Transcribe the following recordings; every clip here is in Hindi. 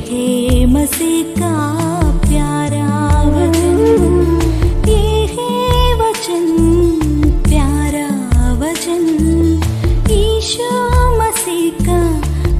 है मसीह का प्यारा वचन, ये है वचन, प्यारा वचन, यीशु मसीह का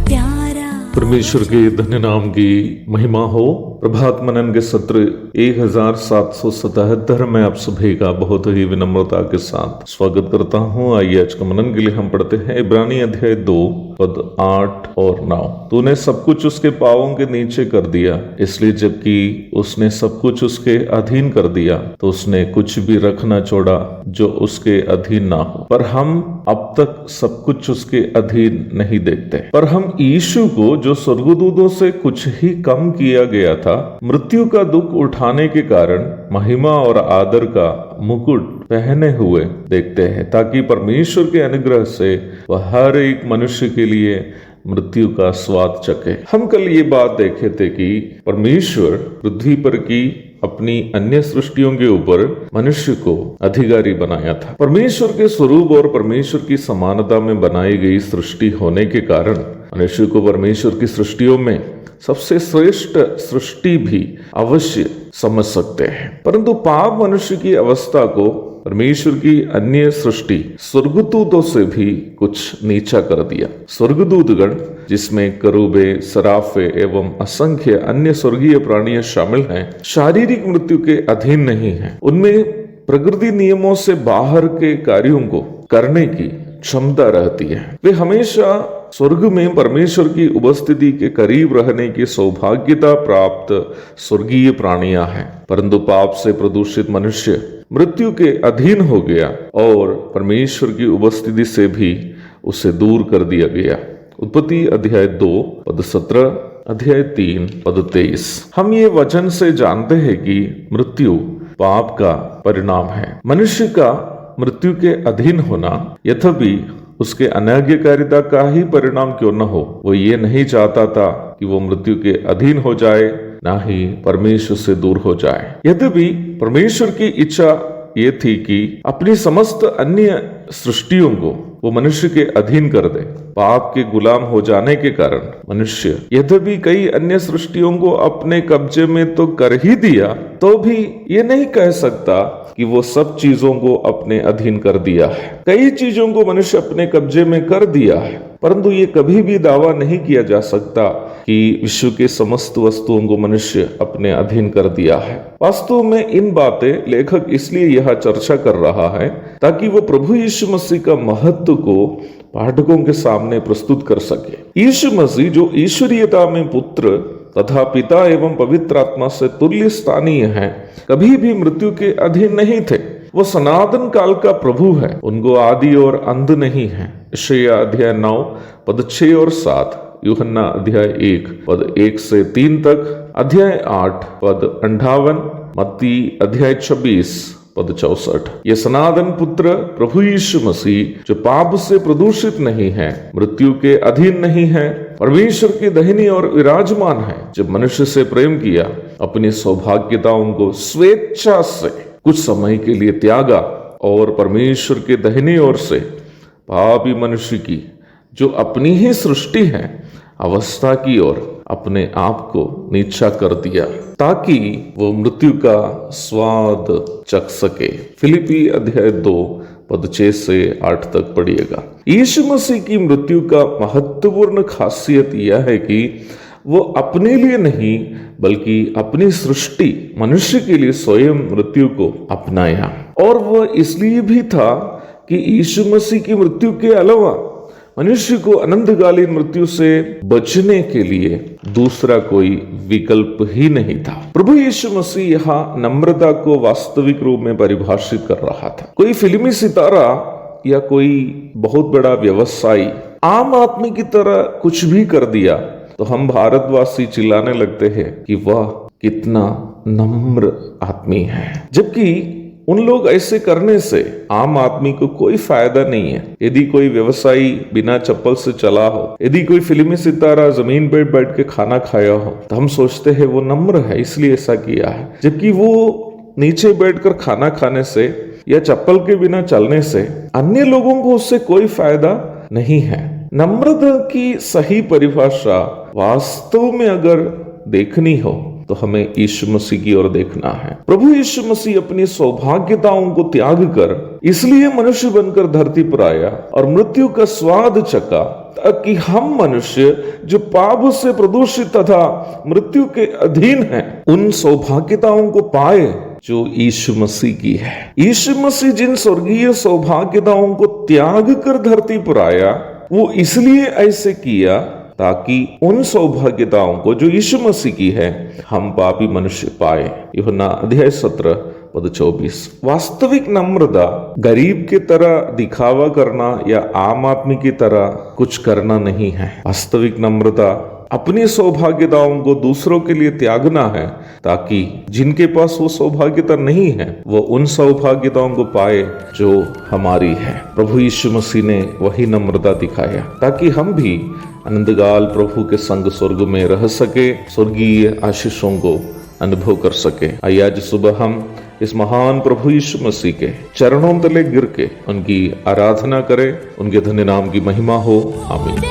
प्यारा। परमेश्वर के धन्य नाम की महिमा हो। प्रभात मनन के सत्र 1777 में आप सभी का बहुत ही विनम्रता के साथ स्वागत करता हूँ। आइए आज का मनन के लिए हम पढ़ते हैं इब्रानी अध्याय 2 पद 8 और 9। तूने सब कुछ उसके पांवों के नीचे कर दिया, इसलिए जबकि उसने सब कुछ उसके अधीन कर दिया तो उसने कुछ भी रख न छोड़ा जो उसके अधीन ना हो। पर हम अब तक सब कुछ उसके अधीन नहीं देखते, पर हम यीशु को जो स्वर्गदूतों से कुछ ही कम किया गया था, मृत्यु का दुख उठाने के कारण महिमा और आदर का मुकुट पहने हुए देखते हैं, ताकि परमेश्वर के अनुग्रह से वह हर एक मनुष्य के लिए मृत्यु का स्वाद चखे। हम कल ये बात देखे थे कि परमेश्वर पृथ्वी पर की अपनी अन्य सृष्टियों के ऊपर मनुष्य को अधिकारी बनाया था। परमेश्वर के स्वरूप और परमेश्वर की समानता में बनाई गई सृष्टि होने के कारण मनुष्य को परमेश्वर की सृष्टियों में सबसे श्रेष्ठ सृष्टि भी अवश्य समझ सकते हैं, परंतु पाप मनुष्य की अवस्था को परमेश्वर की अन्य सृष्टि स्वर्गदूतों से भी कुछ नीचा कर दिया। स्वर्गदूतगण, जिसमें करूबे, सराफे एवं असंख्य अन्य स्वर्गीय प्राणियां शामिल हैं, शारीरिक मृत्यु के अधीन नहीं हैं। उनमें प्रकृति नियमों से बाहर के कार्यों को करने की क्षमता रहती है। वे हमेशा स्वर्ग में परमेश्वर की उपस्थिति के करीब रहने की सौभाग्यता प्राप्त स्वर्गीय प्राणियां हैं, परंतु पाप से प्रदूषित मनुष्य मृत्यु के अधीन हो गया और परमेश्वर की उपस्थिति से भी उसे दूर कर दिया गया। उत्पत्ति अध्याय 2 पद 17, अध्याय 3 पद 23। हम ये वचन से जानते हैं कि मृत्यु पाप का परिणाम है। मनुष्य का मृत्यु के अधीन होना, यद्यपि उसके अनाज्ञाकारिता का ही परिणाम क्यों न हो, वो ये नहीं चाहता था कि वो मृत्यु के अधीन हो जाए, ना ही परमेश्वर से दूर हो जाए। यद्यपि परमेश्वर की इच्छा ये थी कि अपनी समस्त अन्य सृष्टियों को वो मनुष्य के अधीन कर दे। पाप के गुलाम हो जाने के कारण मनुष्य यद्यपि कई अन्य सृष्टियों को अपने कब्जे में तो कर ही दिया, तो भी ये नहीं कह सकता कि वो सब चीजों को अपने अधीन कर दिया है। कई चीजों को मनुष्य अपने कब्जे में कर दिया है, परंतु ये कभी भी दावा नहीं किया जा सकता कि विश्व के समस्त वस्तुओं को मनुष्य अपने अधीन कर दिया है। वास्तव में इन बातें लेखक इसलिए यह चर्चा कर रहा है ताकि वो प्रभु यीशु मसीह का महत्व को पाठकों के सामने प्रस्तुत कर सके। यीशु मसीह जो ईश्वरीयता में पुत्र तथा पिता एवं पवित्र आत्मा से तुल्य स्थानीय हैं, कभी भी मृत्यु के अधीन नहीं थे। वो सनातन काल का प्रभु है, उनको आदि और अंत नहीं है। यशायाह अध्याय 9 पद 6 और 7, यूहन्ना अध्याय 1 पद 1 से 3 तक, अध्याय 8 पद 58, मत्ती अध्याय 26 पद 64। ये सनातन पुत्र प्रभु यीशु मसीह जो पाप से प्रदूषित नहीं है, मृत्यु के अधीन नहीं है, परमेश्वर की दाहिनी ओर विराजमान है, जब मनुष्य से प्रेम किया, अपनी सौभाग्यताओं को स्वेच्छा से कुछ समय के लिए त्यागा और परमेश्वर के दाहिनी ओर से पापी मनुष्य की जो अपनी ही सृष्टि है अवस्था की ओर अपने आप को नीचा कर दिया, ताकि वो मृत्यु का स्वाद चख सके। फिलिपी अध्याय 2 पद 6 से 8 तक पढ़िएगा। यीशु मसीह की मृत्यु का महत्वपूर्ण खासियत यह है कि वो अपने लिए नहीं बल्कि अपनी सृष्टि मनुष्य के लिए स्वयं मृत्यु को अपनाया। और वह इसलिए भी था कि यीशु मसीह की मृत्यु के अलावा मनुष्य को अनंतकालीन मृत्यु से बचने के लिए दूसरा कोई विकल्प ही नहीं था। प्रभु यीशु मसीह यहाँ नम्रता को वास्तविक रूप में परिभाषित कर रहा था। कोई फिल्मी सितारा या कोई बहुत बड़ा व्यवसायी आम आदमी की तरह कुछ भी कर दिया तो हम भारतवासी चिल्लाने लगते हैं कि वह कितना नम्र आदमी है, जबकि उन लोग ऐसे करने से आम आदमी को कोई फायदा नहीं है। यदि कोई व्यवसायी बिना चप्पल से चला हो, यदि कोई फिल्मी सितारा जमीन पर बैठ के खाना खाया हो, तो हम सोचते हैं वो नम्र है इसलिए ऐसा किया है, जबकि वो नीचे बैठकर खाना खाने से या चप्पल के बिना चलने से अन्य लोगों को उससे कोई फायदा नहीं है। नम्रता की सही परिभाषा वास्तव में अगर देखनी हो तो हमें यीशु मसीह की ओर देखना है। प्रभु यीशु मसीह अपनी सौभाग्यताओं को त्याग कर इसलिए मनुष्य बनकर धरती पर आया और मृत्यु का स्वाद चखा, ताकि हम मनुष्य जो पाप से प्रदूषित तथा मृत्यु के अधीन हैं, उन सौभाग्यताओं को पाए जो यीशु मसीह की है। यीशु मसीह जिन स्वर्गीय सौभाग्यताओं को त्याग कर धरती पर आया, वो इसलिए ऐसे किया ताकि उन सौभाग्यताओं को जो यीशु मसीह की है हम पापी मनुष्य पाए। यूहन्ना अध्याय 17 पद 24। वास्तविक नम्रता गरीब की तरह दिखावा करना या आम आदमी की तरह कुछ करना नहीं है। वास्तविक नम्रता अपनी सौभाग्यताओं को दूसरों के लिए त्यागना है, ताकि जिनके पास वो सौभाग्यता नहीं है वो उन सौभाग्यताओं को पाए जो हमारी है। प्रभु यीशु मसीह ने वही नम्रता दिखाया ताकि हम भी अनंतकाल प्रभु के संग स्वर्ग में रह सके, स्वर्गीय आशीषों को अनुभव कर सके। आइए आज सुबह हम इस महान प्रभु यीशु मसीह के चरणों तले गिर के उनकी आराधना करें। उनके धन्य नाम की महिमा हो। आमीन।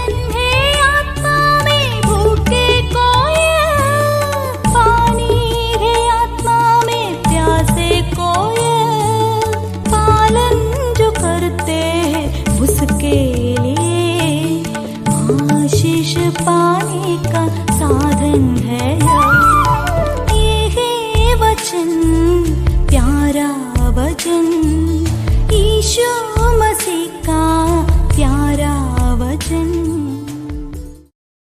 पाने का साधन है ये वचन, प्यारा वचन ईशो।